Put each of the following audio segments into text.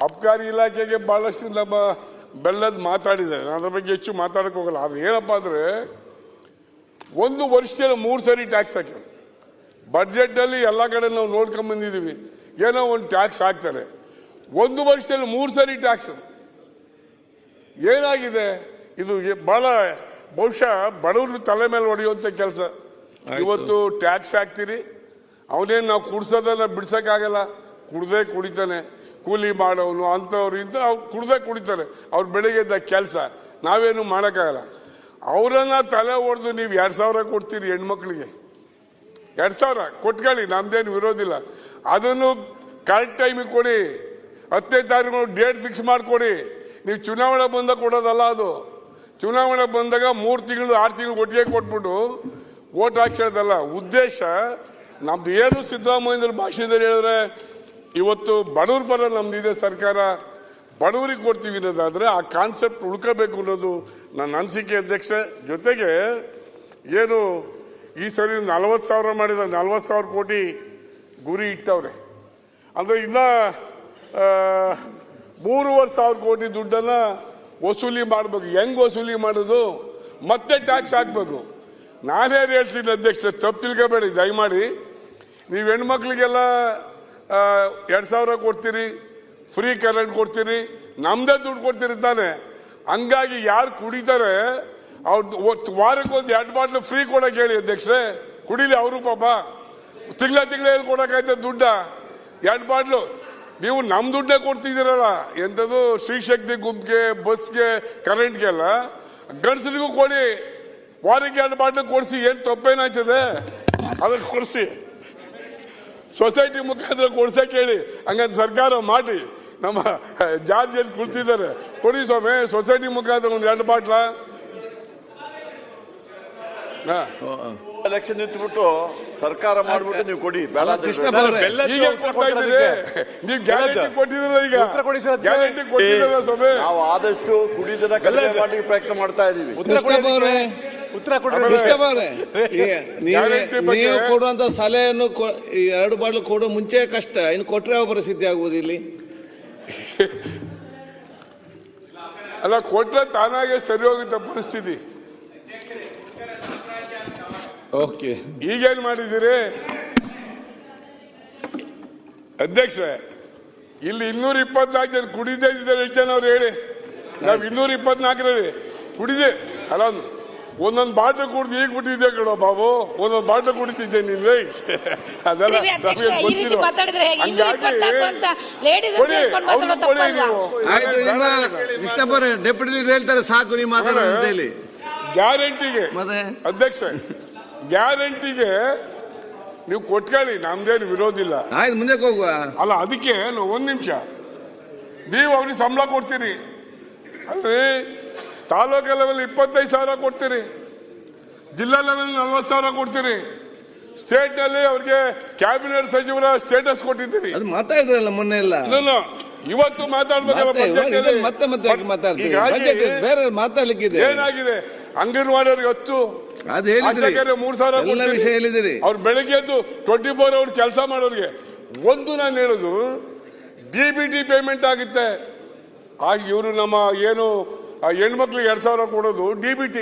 ಅಬ್ಕಾರಿ ಇಲಾಖೆಗೆ ಬಹಳಷ್ಟು ನಮ್ಮ ಬೆಲ್ಲದ್ ಮಾತಾಡಿದ್ದಾರೆ. ನಾನು ಅದ್ರ ಬಗ್ಗೆ ಹೆಚ್ಚು ಮಾತಾಡಕ್ಕೆ ಹೋಗಲ್ಲ. ಆದ್ರೆ ಏನಪ್ಪಾ ಅಂದ್ರೆ, ಒಂದು ವರ್ಷದಲ್ಲಿ 3 ಸರಿ ಟ್ಯಾಕ್ಸ್ ಹಾಕಿ ಬಡ್ಜೆಟ್ ಅಲ್ಲಿ ಎಲ್ಲಾ ಕಡೆ ನಾವು ನೋಡ್ಕೊಂಡ್ ಬಂದಿದೀವಿ. ಏನೋ ಒಂದು ಟ್ಯಾಕ್ಸ್ ಹಾಕ್ತಾರೆ. ಒಂದು ವರ್ಷದಲ್ಲಿ 3 ಸರಿ ಟ್ಯಾಕ್ಸ್. ಏನಾಗಿದೆ ಇದು? ಬಹಳ ಬಹುಶಃ ಬಡವರು ತಲೆ ಮೇಲೆ ಹೊಡೆಯುವಂತ ಕೆಲಸ. ಇವತ್ತು ಟ್ಯಾಕ್ಸ್ ಹಾಕ್ತೀರಿ, ಅವನೇನು ನಾವು ಕುಡ್ಸೋದನ್ನ ಬಿಡ್ಸಕ್ಕಾಗಲ್ಲ. ಕುಡ್ದೇ ಕುಡಿತಾನೆ, ಕೂಲಿ ಮಾಡೋನು ಅಂತವ್ರು ಇಂತ ಕುಡ್ದೇ ಕುಡಿತಾರೆ. ಅವ್ರು ಬೆಳಿಗ್ಗೆ ಕೆಲಸ ನಾವೇನು ಮಾಡೋಕ್ಕಾಗಲ್ಲ. ಅವರನ್ನ ತಲೆ ಹೊಡೆದು ನೀವು 2000 ಕೊಡ್ತೀರಿ ಹೆಣ್ಮಕ್ಳಿಗೆ. 2000 ಕೊಟ್ಕೊಳ್ಳಿ, ನಮ್ದೇನು ವಿರೋಧಿಲ್ಲ. ಅದನ್ನು ಕರೆಕ್ಟ್ ಟೈಮಿಗೆ ಕೊಡಿ. 10ನೇ ತಾರೀಕು ಡೇಟ್ ಫಿಕ್ಸ್ ಮಾಡಿಕೊಡಿ. ನೀವು ಚುನಾವಣೆ ಬಂದಾಗ ಕೊಡೋದಲ್ಲ ಅದು. ಚುನಾವಣೆ ಬಂದಾಗ 3 ತಿಂಗಳು 6 ತಿಂಗಳು ಒಟ್ಟಿಗೆ ಕೊಟ್ಬಿಟ್ಟು ವೋಟ್ ಹಾಕ್ಸೋದಲ್ಲ. ಉದ್ದೇಶ ನಮ್ದು ಏನು ಸಿದ್ದರಾಮಯ್ಯ ಭಾಷಣದಲ್ಲಿ ಹೇಳಿದ್ರೆ, ಇವತ್ತು ಬಡವ್ರ ಪರ ನಮ್ದಿದೆ ಸರ್ಕಾರ, ಬಡವರಿಗೆ ಕೊಡ್ತೀವಿ ಅನ್ನೋದಾದ್ರೆ ಆ ಕಾನ್ಸೆಪ್ಟ್ ಉಳ್ಕೋಬೇಕು ಅನ್ನೋದು ನನ್ನ ಅನಿಸಿಕೆ ಅಧ್ಯಕ್ಷ. ಜೊತೆಗೆ ಏನು ಈ ಸರಿ 40,000 ಮಾಡಿದ 40,000 ಕೋಟಿ ಗುರಿ ಇಟ್ಟವ್ರೆ ಅಂದ್ರೆ ಇನ್ನ 3,500 ಕೋಟಿ ದುಡ್ಡನ್ನ ವಸೂಲಿ ಮಾಡಬೇಕು. ಹೆಂಗ್ ವಸೂಲಿ ಮಾಡೋದು? ಮತ್ತೆ ಟ್ಯಾಕ್ಸ್ ಹಾಕ್ಬೇಕು. ನಾನೇ ಹೇಳ್ತೀನಿ ಅಧ್ಯಕ್ಷ, ತಪ್ಪು ತಿಳ್ಕೋಬೇಡಿ ದಯಮಾಡಿ. ನೀವು ಹೆಣ್ಮಕ್ಳಿಗೆಲ್ಲ 2,000 ಕೊಡ್ತೀರಿ, ಫ್ರೀ ಕರೆಂಟ್ ಕೊಡ್ತೀರಿ, ನಮ್ದೇ ದುಡ್ಡು ಕೊಡ್ತೀರಿ ತಾನೆ. ಹಂಗಾಗಿ ಯಾರು ಕುಡಿತಾರೆ ಅವ್ರು ವಾರಕ್ಕೊಂದು 2 ಬಾಟ್ಲು ಫ್ರೀ ಕೊಡಕ್ಕೆ ಹೇಳಿ ಅಧ್ಯಕ್ಷರೇ. ಕುಡಿಲಿ ಅವರು ಪಾಪ. ತಿಂಗಳ ಕೊಡಕ್ಕಾಯ್ತದೆ ದುಡ್ಡ? 2 ಬಾಟ್ಲು ನೀವು ನಮ್ ದುಡ್ಡೇ ಕೊಡ್ತಿದ್ದೀರಲ್ಲ. ಎಂಥದ್ದು ಶ್ರೀಶಕ್ತಿ ಗುಂಪಿಗೆ, ಬಸ್ಗೆ, ಕರೆಂಟ್ಗೆಲ್ಲ ಗಂಡಸರಿಗೂ ಕೊಡಿ. ವಾರಕ್ಕೆ 2 ಬಾಟ್ಲು ಕೊಡಿಸಿ, ಏನ್ ತಪ್ಪೇನಾಯ್ತದೆ? ಅದಕ್ಕೆ ಕೊಡಿಸಿ. ಸೊಸೈಟಿ ಮುಖಾಂತರ ಕೊಡ್ಸಕ್ಕೆ ಹೇಳಿ. ಹಂಗಂತ ಸರ್ಕಾರ ಮಾಡಿ. ನಮ್ಮ ಜಾರ್ಜ್ ಕುಳಿತಿದ್ದಾರೆ, ಕೊಡಿ ಸ್ವಾಮಿ ಸೊಸೈಟಿ ಮುಖಾಂತರ ಒಂದು 2 ಬಾಟ್ಲ. ಎಲೆಕ್ಷನ್ ನಿಂತುಬಿಟ್ಟು ಸರ್ಕಾರ ಮಾಡ್ಬಿಟ್ಟು ನೀವು ಕೊಡಿ. ನೀವು ಗ್ಯಾರಂಟಿ ಕೊಟ್ಟಿದ್ರಲ್ಲ, ಈಗ ಗ್ಯಾರಂಟಿ ಕೊಟ್ಟಿದ್ರಲ್ಲ ಸ್ವಾಮಿ. ನಾವು ಆದಷ್ಟು ಕುಡಿಯೋದನ್ನ ಕಡಿಮೆ ಮಾಡಲಿಕ್ಕೆ ಪ್ರಯತ್ನ ಮಾಡ್ತಾ ಇದೀವಿ. ಉತ್ತರ ಕೊಡ್ರಿ. ನೀವು ಕೊಡುವಂತ ಸಲಹೆಯನ್ನು 2 ಬಾಟ್ಲು ಕೊಡೋ ಮುಂಚೆ ಕಷ್ಟ, ಇನ್ನು ಕೊಟ್ರೆ ಯಾವ ಪರಿಸ್ಥಿತಿ ಆಗುವುದು ಇಲ್ಲಿ? ಅಲ್ಲ, ಕೊಟ್ರೆ ತಾನಾಗೆ ಸರಿ ಹೋಗುತ್ತೆ ಪರಿಸ್ಥಿತಿ. ಓಕೆ, ಈಗೇನ್ ಮಾಡಿದ್ದೀರಿ ಅಧ್ಯಕ್ಷ? ಇಲ್ಲಿ 224 ಜನ ಕುಡಿದೇ ಇದ್ದಾರೆ. ಎಷ್ಟು ಜನ ಅವ್ರು ಹೇಳಿ? ನಾವ್ 224ರಲ್ಲಿ ಕುಡಿದೆ ಅಲ್ಲ, ಒಂದೊಂದು ಬಾಟ್ಲು ಕುಡಿದು ಈಗ ಬಿಟ್ಟಿದ್ದೆ ಕಣೋ ಬಾಬು. ಒಂದೊಂದು ಬಾಟ್ಲು ಕುಡಿತಿದ್ದೆ ನೀನು. ಅದೆಲ್ಲ ಕೃಷ್ಣಪ್ಪರೇ ಡೆಪ್ಯೂಟಿ ಹೇಳ್ತಾರೆ ಸಾಕು ನೀವು ಮಾತಾಡೋದು ಅಂತ ಹೇಳಿ. ಗ್ಯಾರಂಟಿಗೆ ಅಧ್ಯಕ್ಷ, ಗ್ಯಾರಂಟಿಗೆ ನೀವು ಕೊಟ್ಕೊಳ್ಳಿ, ನಮ್ದೇನು ವಿರೋಧಿಲ್ಲ. ಆಯ್ತು, ಮುಂದಕ್ಕೆ ಹೋಗುವ. ಅಲ್ಲ, ಅದಕ್ಕೆ 1 ನಿಮಿಷ. ನೀವು ಅವ್ರಿಗೆ ಸಂಬಳ ಕೊಡ್ತೀರಿ ಅಲ್ರಿ? ತಾಲೂಕು ಲೆವೆಲ್ 25,000 ಕೊಡ್ತೀರಿ, ಜಿಲ್ಲಾ ಲೆವೆಲ್ 40,000 ಕೊಡ್ತೀರಿ, ಸ್ಟೇಟ್ ನಲ್ಲಿ ಅವ್ರಿಗೆ ಕ್ಯಾಬಿನೆಟ್ ಸಚಿವರ ಸ್ಟೇಟಸ್ ಕೊಟ್ಟಿದ್ದೀರಿ. ಅದು ಮಾತಾಡಿದ್ರಲ್ಲ ಮೊನ್ನೆ ಎಲ್ಲ. ಇವತ್ತು ಮಾತಾಡ್ಬೇಕಲ್ಲ ಬಜೆಟ್. ಮತ್ತೆ ಮಾತಾಡ್ತೀವಿ, ಬೇರೆ ಮಾತಾಡ್ಲಿಕ್ಕಿದೆ. ಏನಾಗಿದೆ? ಅಂಗನವಾಡಿಯವ್ರಿಗೆ 10, ಅದು ಹೇಳಿದ್ರಿ, 3,000 ವಿಷಯ ಹೇಳಿದಿರಿ. ಅವ್ರು ಬೆಳಗ್ಗೆ ಎದ್ದು 24 ಅವರ್ ಕೆಲಸ ಮಾಡೋರಿಗೆ. ಒಂದು ನಾನು ಹೇಳುದು, DBT ಪೇಮೆಂಟ್ ಆಗುತ್ತೆ. ಆಗ ಇವರು ನಮ್ಮ ಏನು ಹೆಣ್ಮಕ್ಳಿಗೆ 2,000 ಕೊಡೋದು DBT.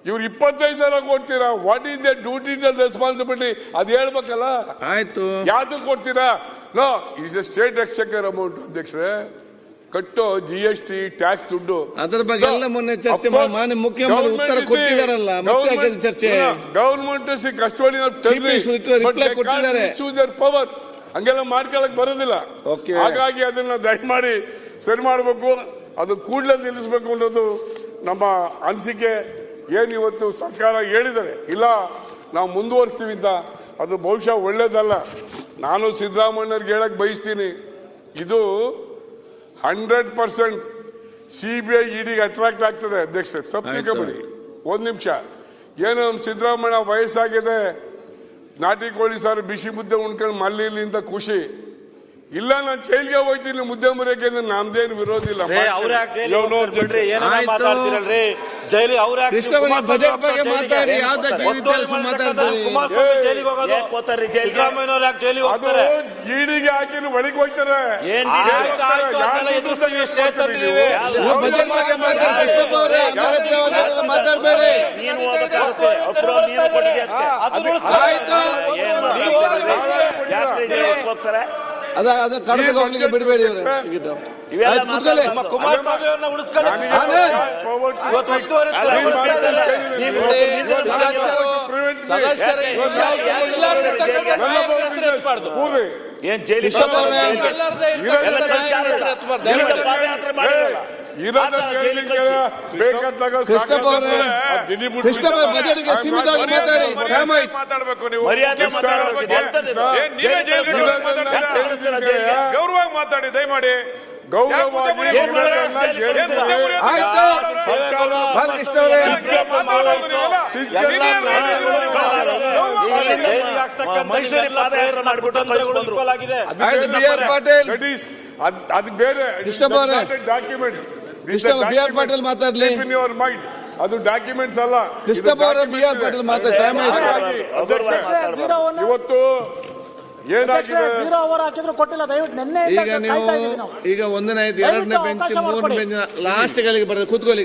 ಇವ್ರು 25,000 ಕೊಡ್ತೀರಾ? What is the duty and responsibility? ಅದು ಹೇಳ್ಬೇಕಲ್ಲ. ಆಯ್ತು, ಯಾವ್ದಕ್ಕೆ ಕೊಡ್ತೀರಾ? No, is a state exchequer amount ಅಧ್ಯಕ್ಷರೇ. ಕಟ್ಟೋ GST ಟ್ಯಾಕ್ಸ್ ದುಡ್ಡು. ಅದರ ಬಗ್ಗೆ ಎಲ್ಲ ಮೊನ್ನೆ ಚರ್ಚೆ ಮಾಡಿ ಮುಖ್ಯಮಂತ್ರಿ ಉತ್ತರ ಕೊಟ್ಟಿದ್ದಾರಲ್ಲ. ಮತ್ತೆ ಚರ್ಚೆ ಗವರ್ಮೆಂಟ್ ಪವರ್ ಹಂಗೆಲ್ಲ ಮಾಡ್ಕೊಳಕ್ ಬರೋದಿಲ್ಲ. ಹಾಗಾಗಿ ಅದನ್ನ ದಯಮಾಡಿ ಸರಿ ಮಾಡಬೇಕು. ಅದು ಕೂಡಲೇ ನಿಲ್ಲಿಸಬೇಕು ಅನ್ನೋದು ನಮ್ಮ ಅನಿಸಿಕೆ. ಏನ್ ಇವತ್ತು ಸರ್ಕಾರ ಹೇಳಿದರೆ ಇಲ್ಲ ನಾವು ಮುಂದುವರಿಸ್ತೀವಿ ಅಂತ, ಅದು ಬಹುಶಃ ಒಳ್ಳೇದಲ್ಲ. ನಾನು ಸಿದ್ದರಾಮಯ್ಯವ್ರಿಗೆ ಹೇಳಕ್ ಬಯಸ್ತೀನಿ, ಇದು 100% CBI EDಗೆ ಅಟ್ರಾಕ್ಟ್ ಆಗ್ತದೆ ಅಧ್ಯಕ್ಷ. ತಪ್ಪಿಕಬೇಡಿ. 1 ನಿಮಿಷ. ಏನು ಸಿದ್ದರಾಮಯ್ಯ ವಯಸ್ಸಾಗಿದೆ, ನಾಟಿ ಕೋಳಿ ಸಾರು ಬಿಸಿ ಮುದ್ದೆ ಉಣ್ಕೊಂಡು ಮಲ್ಲಿಲಿ ಅಂತ ಖುಷಿ. ಇಲ್ಲ ನಾನು ಜೈಲಿಗೆ ಹೋಗ್ತೀನಿ ಮುದ್ದೆ ಮುರಿಯಕ್ಕೆ ನಮ್ದೇನು ವಿರೋಧ ಇಲ್ಲ. ಅವ್ರ ಮಾತಾಡ್ತಿರಲ್ರಿ ಜೈಲಿ ಅವ್ರ ಬಜೆಟ್ ಬಗ್ಗೆ ಮಾತಾಡಿ ಯಾವ್ದು ಮಾತಾಡ್ತಾರೆ ಕುಮಾರಸ್ವಾಮಿ ಜೈಲಿಗೆ ಹೋಗೋದು ಸಿದ್ದರಾಮಯ್ಯನವ್ರು ಯಾಕೆ ಜೈಲಿಗೆ ಅದು ಹೋಗ್ತಾರೆ? ಈಡಿಗೆ ಹಾಕಿ ಒಳಗೆ ಹೋಗ್ತಾರೆ. ಎದುರಿಸ್ತೀವಿ ಸ್ಟೇಜ್ ತಂದಿದ್ದೀವಿ. ಬಜೆಟ್ ಬಗ್ಗೆ ಮಾತಾಡಿ ಕೃಷ್ಣಪ್ಪ ಅವರೇ ಅನಗತ್ಯವಾಗಿ ಮಾತಾಡಬೇಡಿ. ಅದ ಕಡಲಿಗೆ ಹೋಗ್ಲಿಕ್ಕೆ ಬಿಡಬೇಡಿ. ಕುಮಾರಸ್ವಾಮಿ ಅವ್ರನ್ನ ಉಳಿಸ್ಕೊಳ್ಳಿ. ಏನ್ ಜೈಲಿ ಕೃಷ್ಣಪ್ಪ ಬಜೆಟ್ಗೆ ಸೀಮಿತವಾಗಿ ಮಾತಾಡಿ. ಮಾತಾಡ್ಬೇಕು ನೀವು. ಮರ್ಯಾದೆ ಗೌರವವಾಗಿ ಮಾತಾಡಿ ದಯಮಾಡಿ. ಅದು ಬೇರೆ ಡಾಕ್ಯುಮೆಂಟ್ಸ್. ಬಿ ಆರ್ ಪಾಟೀಲ್ ಮಾತಾಡ್ಲಿ. ಅದು ಡಾಕ್ಯುಮೆಂಟ್ಸ್ ಅಲ್ಲ. ಕೃಷ್ಣಪ್ಪ ಅವರೇ ಬಿ ಆರ್ ಪಾಟೀಲ್ ಮಾತಾಡ್ತಾರೆ. ಇವತ್ತು ಏನಾಗಿದೆ ಕೊಟ್ಟಿಲ್ಲ. ದಯವಿಟ್ಟು ನಿನ್ನೆ ಈಗ ನೀವು ಈಗ ಒಂದನೇ ಆಯ್ತು, ಎರಡನೇ ಬೆಂಚ್, ಮೂರನೇ ಬೆಂಚ್, ಲಾಸ್ಟ್ ಗಳಿಗೆ ಬರ್ತದೆ ಕೂತ್ಕೊಳ್ಳಿ.